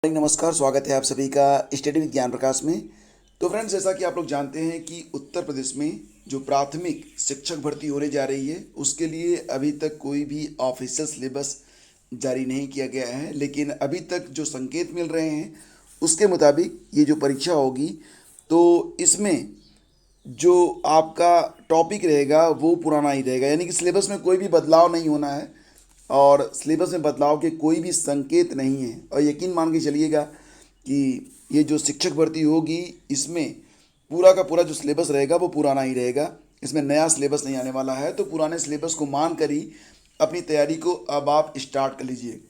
नमस्कार, स्वागत है आप सभी का स्टडी विद ज्ञान प्रकाश में। तो फ्रेंड्स, जैसा कि आप लोग जानते हैं कि उत्तर प्रदेश में जो प्राथमिक शिक्षक भर्ती होने जा रही है उसके लिए अभी तक कोई भी ऑफिशियल सिलेबस जारी नहीं किया गया है, लेकिन अभी तक जो संकेत मिल रहे हैं उसके मुताबिक ये जो परीक्षा होगी तो इसमें जो आपका टॉपिक रहेगा वो पुराना ही रहेगा, यानी कि सिलेबस में कोई भी बदलाव नहीं होना है और सिलेबस में बदलाव के कोई भी संकेत नहीं है। और यकीन मान के चलिएगा कि ये जो शिक्षक भर्ती होगी इसमें पूरा का पूरा जो सिलेबस रहेगा वो पुराना ही रहेगा, इसमें नया सिलेबस नहीं आने वाला है। तो पुराने सिलेबस को मान कर ही अपनी तैयारी को अब आप स्टार्ट कर लीजिए।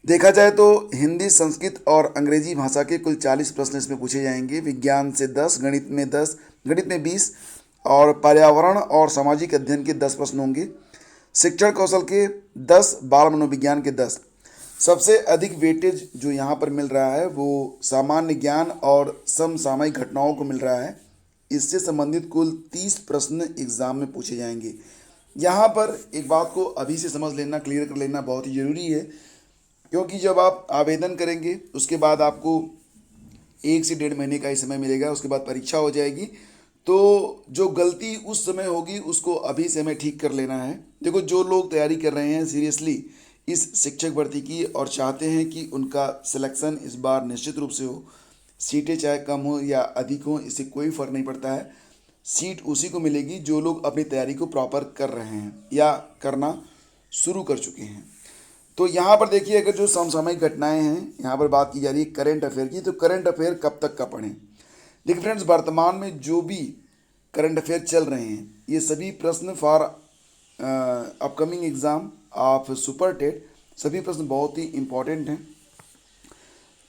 देखा जाए तो हिंदी, संस्कृत और अंग्रेजी भाषा के कुल 40 प्रश्न इसमें पूछे जाएंगे। विज्ञान से 10, गणित में 10, गणित में 20 और पर्यावरण और सामाजिक अध्ययन के 10 प्रश्न होंगे। शिक्षण कौशल के 10, बाल मनोविज्ञान के 10। सबसे अधिक वेटेज जो यहाँ पर मिल रहा है वो सामान्य ज्ञान और समसामयिक घटनाओं को मिल रहा है। इससे संबंधित कुल 30 प्रश्न एग्जाम में पूछे जाएंगे। यहाँ पर एक बात को अभी से समझ लेना, क्लियर कर लेना बहुत ही ज़रूरी है, क्योंकि जब आप आवेदन करेंगे उसके बाद आपको 1 से 1.5 महीने का ही समय मिलेगा, उसके बाद परीक्षा हो जाएगी। तो जो गलती उस समय होगी उसको अभी से हमें ठीक कर लेना है। देखो, जो लोग तैयारी कर रहे हैं सीरियसली इस शिक्षक भर्ती की और चाहते हैं कि उनका सिलेक्शन इस बार निश्चित रूप से हो, सीटें चाहे कम हो या अधिक हो इससे कोई फ़र्क नहीं पड़ता है। सीट उसी को मिलेगी जो लोग अपनी तैयारी को प्रॉपर कर रहे हैं या करना शुरू कर चुके हैं। तो यहाँ पर देखिए, अगर जो समसामयिक घटनाएं हैं यहाँ पर बात की जा रही है करंट अफेयर की, तो करंट अफेयर कब तक का पढ़ें। देखिए फ्रेंड्स, वर्तमान में जो भी करंट अफेयर चल रहे हैं ये सभी प्रश्न for upcoming exam of super TET, सभी प्रश्न बहुत ही इम्पोर्टेंट हैं।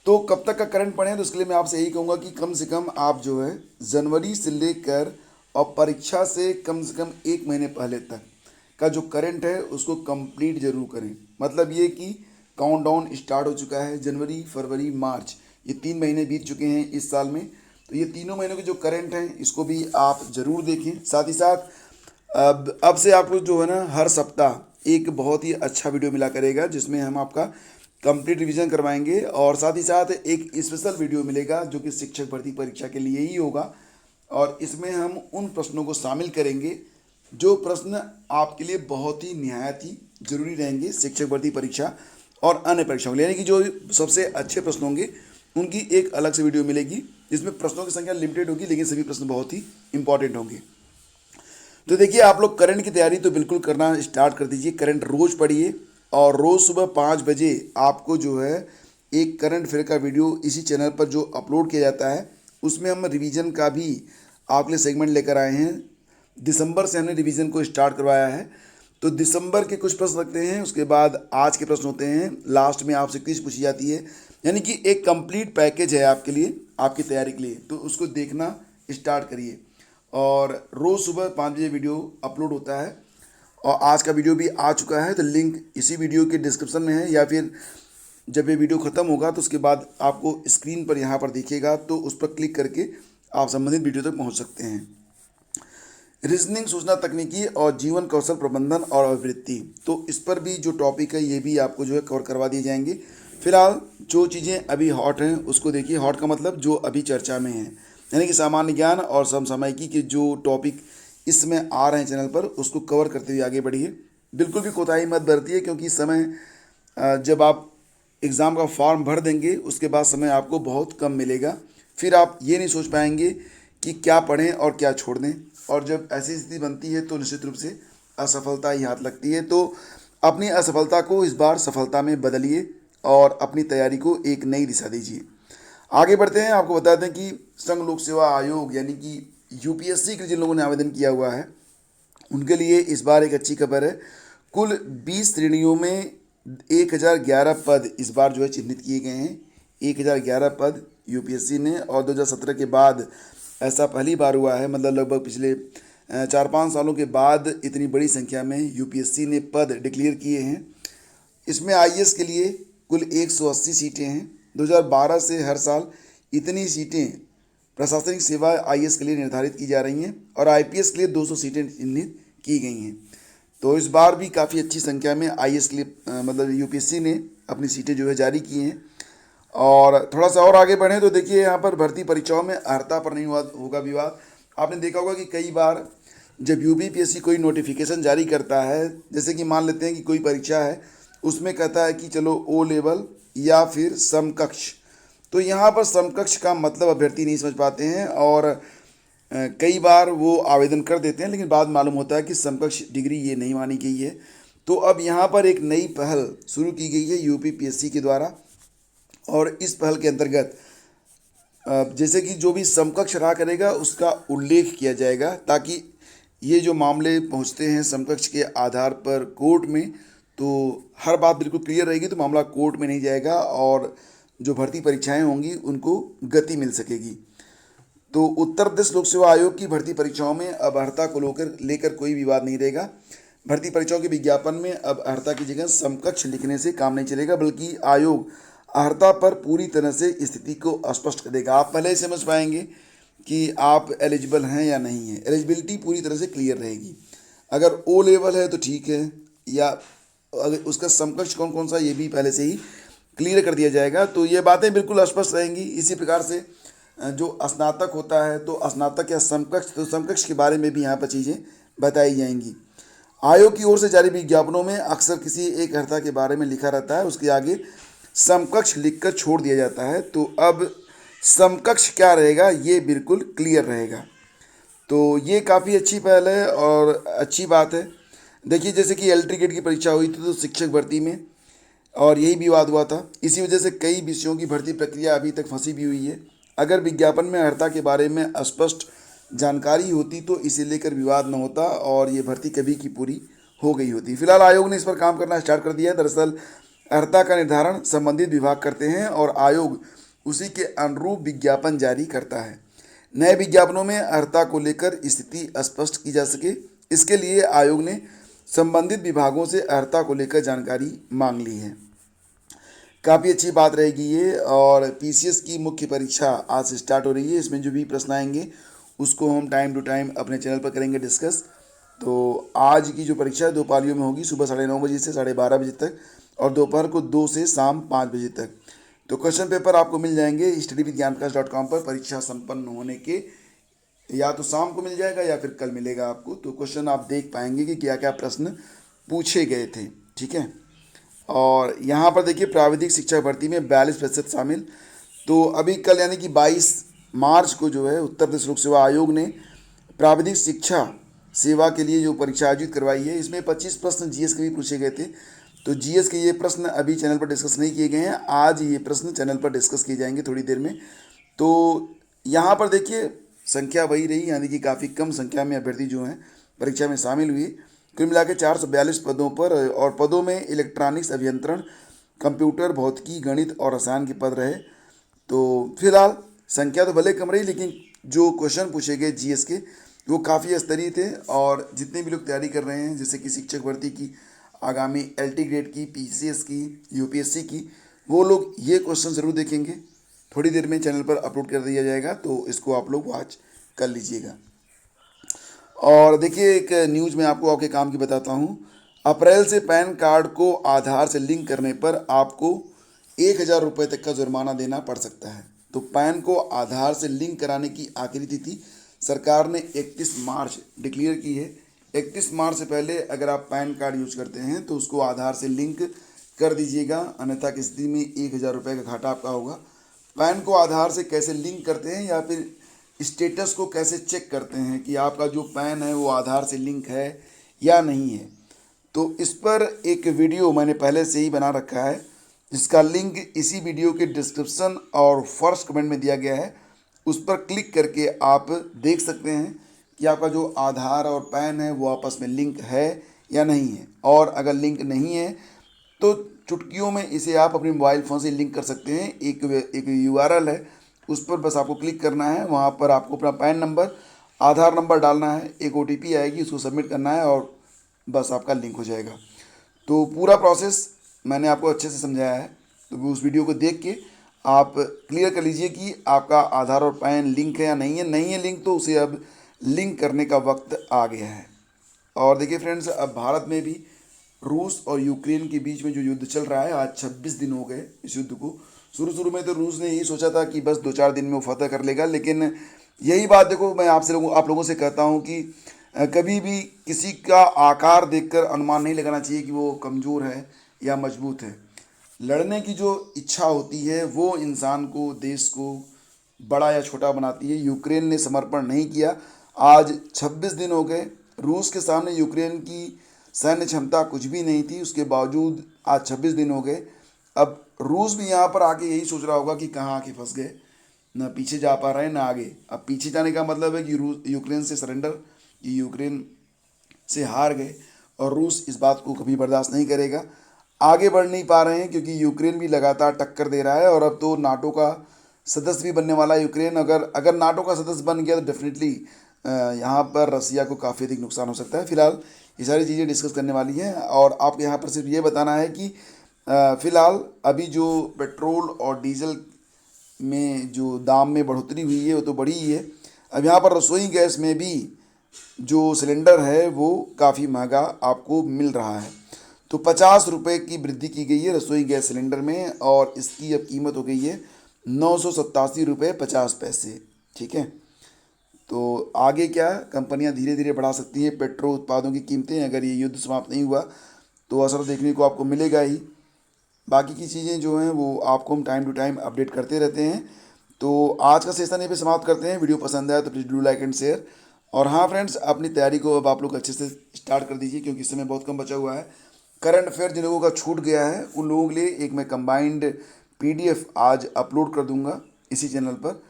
तो कब तक का करंट पढ़ें, तो उसके लिए मैं आपसे यही कहूँगा कि कम से कम आप जो है जनवरी से लेकर और परीक्षा से कम 1 महीने पहले तक का जो करंट है उसको कंप्लीट जरूर करें। मतलब ये कि काउंटडाउन स्टार्ट हो चुका है, जनवरी, फरवरी, मार्च, ये 3 महीने बीत चुके हैं इस साल में। तो ये तीनों महीनों के जो करंट हैं इसको भी आप ज़रूर देखें। साथ ही साथ अब से आपको जो है ना हर सप्ताह एक बहुत ही अच्छा वीडियो मिला करेगा जिसमें हम आपका कंप्लीट रिवीजन करवाएंगे, और साथ ही साथ एक स्पेशल वीडियो मिलेगा जो कि शिक्षक भर्ती परीक्षा के लिए ही होगा। और इसमें हम उन प्रश्नों को शामिल करेंगे जो प्रश्न आपके लिए बहुत ही निहायत ही जरूरी रहेंगे शिक्षक भर्ती परीक्षा और अन्य परीक्षाओं के लिए, यानी कि जो सबसे अच्छे प्रश्न होंगे उनकी एक अलग से वीडियो मिलेगी जिसमें प्रश्नों की संख्या लिमिटेड होगी लेकिन सभी प्रश्न बहुत ही इंपॉर्टेंट होंगे। तो देखिए, आप लोग करंट की तैयारी तो बिल्कुल करना स्टार्ट कर दीजिए। करंट रोज़ पढ़िए और रोज़ सुबह 5 बजे आपको जो है एक करंट अफेयर का वीडियो इसी चैनल पर जो अपलोड किया जाता है उसमें हम रिवीजन का भी आपके लिए सेगमेंट लेकर आए हैं। दिसंबर से हमने रिवीजन को स्टार्ट करवाया है। तो दिसंबर के कुछ प्रश्न रखते हैं, उसके बाद आज के प्रश्न होते हैं, लास्ट में आपसे क्विज पूछी जाती है, यानी कि एक कंप्लीट पैकेज है आपके लिए, आपकी तैयारी के लिए। तो उसको देखना स्टार्ट करिए और रोज़ सुबह 5 बजे वीडियो अपलोड होता है और आज का वीडियो भी आ चुका है। तो लिंक इसी वीडियो के डिस्क्रिप्शन में है या फिर जब ये वीडियो ख़त्म होगा तो उसके बाद आपको स्क्रीन पर यहाँ पर दिखेगा, तो उस पर क्लिक करके आप संबंधित वीडियो तक पहुँच सकते हैं। रीजनिंग, सूचना तकनीकी और जीवन कौशल प्रबंधन और अभिवृत्ति, तो इस पर भी जो टॉपिक है ये भी आपको जो है कवर करवा दिए जाएंगे। फिलहाल जो चीज़ें अभी हॉट हैं उसको देखिए। हॉट का मतलब जो अभी चर्चा में है, यानी कि सामान्य ज्ञान और समसामयिकी के जो टॉपिक इसमें आ रहे हैं चैनल पर उसको कवर करते हुए आगे बढ़िए। बिल्कुल भी कोताही मत बरतिए, क्योंकि इस समय जब आप एग्ज़ाम का फॉर्म भर देंगे उसके बाद समय आपको बहुत कम मिलेगा। फिर आप ये नहीं सोच पाएंगे कि क्या पढ़ें और क्या छोड़ दें, और जब ऐसी स्थिति बनती है तो निश्चित रूप से असफलता ही हाथ लगती है। तो अपनी असफलता को इस बार सफलता में बदलिए और अपनी तैयारी को एक नई दिशा दीजिए। आगे बढ़ते हैं। आपको बता दें कि संघ लोक सेवा आयोग यानी कि यूपीएससी के जिन लोगों ने आवेदन किया हुआ है उनके लिए इस बार एक अच्छी खबर है। कुल 20 श्रेणियों में 1011 पद इस बार जो है चिन्हित किए गए हैं। 1011 पद यूपीएससी ने, और 2017 के बाद ऐसा पहली बार हुआ है, मतलब लगभग पिछले 4-5 सालों के बाद इतनी बड़ी संख्या में यूपीएससी ने पद डिक्लेयर किए हैं। इसमें आईएएस के लिए कुल 180 सीटें हैं। 2012 से हर साल इतनी सीटें प्रशासनिक सेवा आईएएस के लिए निर्धारित की जा रही हैं और आईपीएस के लिए 200 सीटें चिन्हित की गई हैं। तो इस बार भी काफ़ी अच्छी संख्या में आईएएस के लिए मतलब यूपीएससी ने अपनी सीटें जो है जारी की हैं। और थोड़ा सा और आगे बढ़ें तो देखिए यहाँ पर भर्ती परीक्षाओं में अर्हता पर नहीं होगा विवाद। आपने देखा होगा कि कई बार जब यूपीपीएससी कोई नोटिफिकेशन जारी करता है, जैसे कि मान लेते हैं कि कोई परीक्षा है, उसमें कहता है कि चलो ओ लेवल या फिर समकक्ष, तो यहाँ पर समकक्ष का मतलब अभ्यर्थी नहीं समझ पाते हैं और कई बार वो आवेदन कर देते हैं, लेकिन बाद मालूम होता है कि समकक्ष डिग्री ये नहीं मानी गई है। तो अब यहाँ पर एक नई पहल शुरू की गई है यूपीपीएससी के द्वारा, और इस पहल के अंतर्गत जैसे कि जो भी समकक्ष रहा करेगा उसका उल्लेख किया जाएगा, ताकि ये जो मामले पहुंचते हैं समकक्ष के आधार पर कोर्ट में, तो हर बात बिल्कुल क्लियर रहेगी, तो मामला कोर्ट में नहीं जाएगा और जो भर्ती परीक्षाएं होंगी उनको गति मिल सकेगी। तो उत्तर प्रदेश लोक सेवा आयोग की भर्ती परीक्षाओं में अब अर्हता को लेकर कोई विवाद नहीं रहेगा। भर्ती परीक्षाओं के विज्ञापन में अब अर्हता की जगह समकक्ष लिखने से काम नहीं चलेगा, बल्कि आयोग अर्हता पर पूरी तरह से स्थिति को स्पष्ट कर देगा। आप पहले ही समझ पाएंगे कि आप एलिजिबल हैं या नहीं हैं। एलिजिबिलिटी पूरी तरह से क्लियर रहेगी। अगर ओ लेवल है तो ठीक है, या अगर उसका समकक्ष कौन कौन सा ये भी पहले से ही क्लियर कर दिया जाएगा, तो ये बातें बिल्कुल स्पष्ट रहेंगी। इसी प्रकार से जो स्नातक होता है तो स्नातक या समकक्ष, तो समकक्ष के बारे में भी यहाँ पर चीज़ें बताई जाएंगी। आयोग की ओर से जारी विज्ञापनों में अक्सर किसी एक अर्हता के बारे में लिखा रहता है, उसके आगे समकक्ष लिखकर छोड़ दिया जाता है। तो अब समकक्ष क्या रहेगा ये बिल्कुल क्लियर रहेगा। तो ये काफ़ी अच्छी पहल है और अच्छी बात है। देखिए जैसे कि एलटी गेट की परीक्षा हुई थी तो शिक्षक भर्ती में, और यही विवाद हुआ था। इसी वजह से कई विषयों की भर्ती प्रक्रिया अभी तक फंसी भी हुई है। अगर विज्ञापन में अर्हता के बारे में स्पष्ट जानकारी होती तो इसे लेकर विवाद न होता और ये भर्ती कभी की पूरी हो गई होती। फिलहाल आयोग ने इस पर काम करना स्टार्ट कर दिया है। दरअसल अर्हता का निर्धारण संबंधित विभाग करते हैं और आयोग उसी के अनुरूप विज्ञापन जारी करता है। नए विज्ञापनों में अर्हता को लेकर स्थिति स्पष्ट की जा सके, इसके लिए आयोग ने संबंधित विभागों से अर्हता को लेकर जानकारी मांग ली है। काफ़ी अच्छी बात रहेगी ये। और पीसीएस की मुख्य परीक्षा आज से स्टार्ट हो रही है। इसमें जो भी प्रश्न आएंगे उसको हम टाइम टू टाइम अपने चैनल पर करेंगे डिस्कस। तो आज की जो परीक्षा है 2 पालियों में होगी, सुबह 9:30 बजे से 12:30 बजे तक और दोपहर को 2 से शाम 5 बजे तक। तो क्वेश्चन पेपर आपको मिल जाएंगे studyvithgyanprakash.com पर परीक्षा संपन्न होने के, या तो शाम को मिल जाएगा या फिर कल मिलेगा आपको। तो क्वेश्चन आप देख पाएंगे कि क्या क्या प्रश्न पूछे गए थे, ठीक है। और यहाँ पर देखिए प्राविधिक शिक्षा भर्ती में 42% शामिल। तो अभी कल यानी कि 22 मार्च को जो है उत्तर प्रदेश लोक सेवा आयोग ने प्राविधिक शिक्षा सेवा के लिए जो परीक्षा आयोजित करवाई है, इसमें 25 प्रश्न जीएस के भी पूछे गए थे। तो जीएस के ये प्रश्न अभी चैनल पर डिस्कस नहीं किए गए हैं, आज ये प्रश्न चैनल पर डिस्कस किए जाएंगे थोड़ी देर में। तो यहाँ पर देखिए संख्या वही रही, यानी कि काफ़ी कम संख्या में अभ्यर्थी जो हैं परीक्षा में शामिल हुए। कुल मिला के 442 पदों पर, और पदों में इलेक्ट्रॉनिक्स अभियंत्रण, कंप्यूटर, भौतिकी, गणित और रसायन के पद रहे। तो फिलहाल संख्या तो भले कम रही, लेकिन जो क्वेश्चन पूछे गए जीएस के वो काफ़ी स्तरीय थे। और जितने भी लोग तैयारी कर रहे हैं, जैसे कि शिक्षक भर्ती की, आगामी एलटी ग्रेड की, पीसीएस की, यूपीएससी की, वो लोग ये क्वेश्चन ज़रूर देखेंगे। थोड़ी देर में चैनल पर अपलोड कर दिया जाएगा, तो इसको आप लोग वॉच कर लीजिएगा। और देखिए एक न्यूज़ में आपको आपके काम की बताता हूँ। अप्रैल से पैन कार्ड को आधार से लिंक करने पर आपको 1,000 रुपये तक का जुर्माना देना पड़ सकता है। तो पैन को आधार से लिंक कराने की आखिरी तिथि सरकार ने 31 मार्च डिक्लेयर की है। 31 मार्च से पहले अगर आप पैन कार्ड यूज करते हैं तो उसको आधार से लिंक कर दीजिएगा, अन्यथा की स्थिति में 1,000 रुपये का घाटा आपका होगा। पैन को आधार से कैसे लिंक करते हैं या फिर स्टेटस को कैसे चेक करते हैं कि आपका जो पैन है वो आधार से लिंक है या नहीं है, तो इस पर एक वीडियो मैंने पहले से ही बना रखा है, जिसका लिंक इसी वीडियो के डिस्क्रिप्शन और फर्स्ट कमेंट में दिया गया है। उस पर क्लिक करके आप देख सकते हैं कि आपका जो आधार और पैन है वो आपस में लिंक है या नहीं है। और अगर लिंक नहीं है तो चुटकियों में इसे आप अपने मोबाइल फ़ोन से लिंक कर सकते हैं। एक यूआरएल है, उस पर बस आपको क्लिक करना है। वहाँ पर आपको अपना पैन नंबर, आधार नंबर डालना है, एक ओटीपी आएगी, उसको सबमिट करना है और बस आपका लिंक हो जाएगा। तो पूरा प्रोसेस मैंने आपको अच्छे से समझाया है, तो उस वीडियो को देख के आप क्लियर कर लीजिए कि आपका आधार और पैन लिंक है या नहीं है। नहीं है लिंक तो उसे अब लिंक करने का वक्त आ गया है। और देखिए फ्रेंड्स, अब भारत में भी रूस और यूक्रेन के बीच में जो युद्ध चल रहा है, आज 26 दिन हो गए इस युद्ध को। शुरू शुरू में तो रूस ने यही सोचा था कि बस 2-4 दिन में वो फतह कर लेगा, लेकिन यही बात देखो मैं आप लोगों से कहता हूँ कि कभी भी किसी का आकार देखकर अनुमान नहीं लगाना चाहिए कि वो कमज़ोर है या मजबूत है। लड़ने की जो इच्छा होती है वो इंसान को, देश को बड़ा या छोटा बनाती है। यूक्रेन ने समर्पण नहीं किया। आज 26 दिन हो गए, रूस के सामने यूक्रेन की सैन्य क्षमता कुछ भी नहीं थी, उसके बावजूद आज 26 दिन हो गए। अब रूस भी यहाँ पर आके यही सोच रहा होगा कि कहाँ आके फंस गए, ना पीछे जा पा रहे हैं ना आगे। अब पीछे जाने का मतलब है कि यूक्रेन से सरेंडर, कि यूक्रेन से हार गए, और रूस इस बात को कभी बर्दाश्त नहीं करेगा। आगे बढ़ नहीं पा रहे हैं क्योंकि यूक्रेन भी लगातार टक्कर दे रहा है, और अब तो नाटो का सदस्य भी बनने वाला है यूक्रेन। अगर अगर नाटो का सदस्य बन गया तो डेफिनेटली यहाँ पर रसिया को काफ़ी अधिक नुकसान हो सकता है। फिलहाल ये सारी चीज़ें डिस्कस करने वाली हैं, और आपको यहाँ पर सिर्फ ये बताना है कि फिलहाल अभी जो पेट्रोल और डीजल में जो दाम में बढ़ोतरी हुई है वो तो बढ़ी ही है। अब यहाँ पर रसोई गैस में भी जो सिलेंडर है वो काफ़ी महंगा आपको मिल रहा है। तो 50 रुपये की वृद्धि की गई है रसोई गैस सिलेंडर में, और इसकी अब कीमत हो गई है 987 रुपये 50 पैसे। ठीक है, तो आगे क्या, कंपनियां धीरे धीरे बढ़ा सकती हैं पेट्रोल उत्पादों की कीमतें। अगर ये युद्ध समाप्त नहीं हुआ तो असर देखने को आपको मिलेगा ही। बाकी की चीज़ें जो हैं वो आपको हम टाइम टू टाइम अपडेट करते रहते हैं। तो आज का सेशन यहीं पे समाप्त करते हैं। वीडियो पसंद आया तो please do like and share. और हाँ फ्रेंड्स, अपनी तैयारी को अब आप लोग अच्छे से स्टार्ट कर दीजिए, क्योंकि समय बहुत कम बचा हुआ है। करंट अफेयर जिन लोगों का छूट गया है उन लोगों के लिए एक मैं कंबाइंड PDF आज अपलोड कर दूंगा इसी चैनल पर,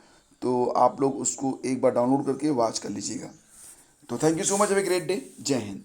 तो आप लोग उसको एक बार डाउनलोड करके वॉच कर लीजिएगा। तो thank you so much, have a great day. जय हिंद।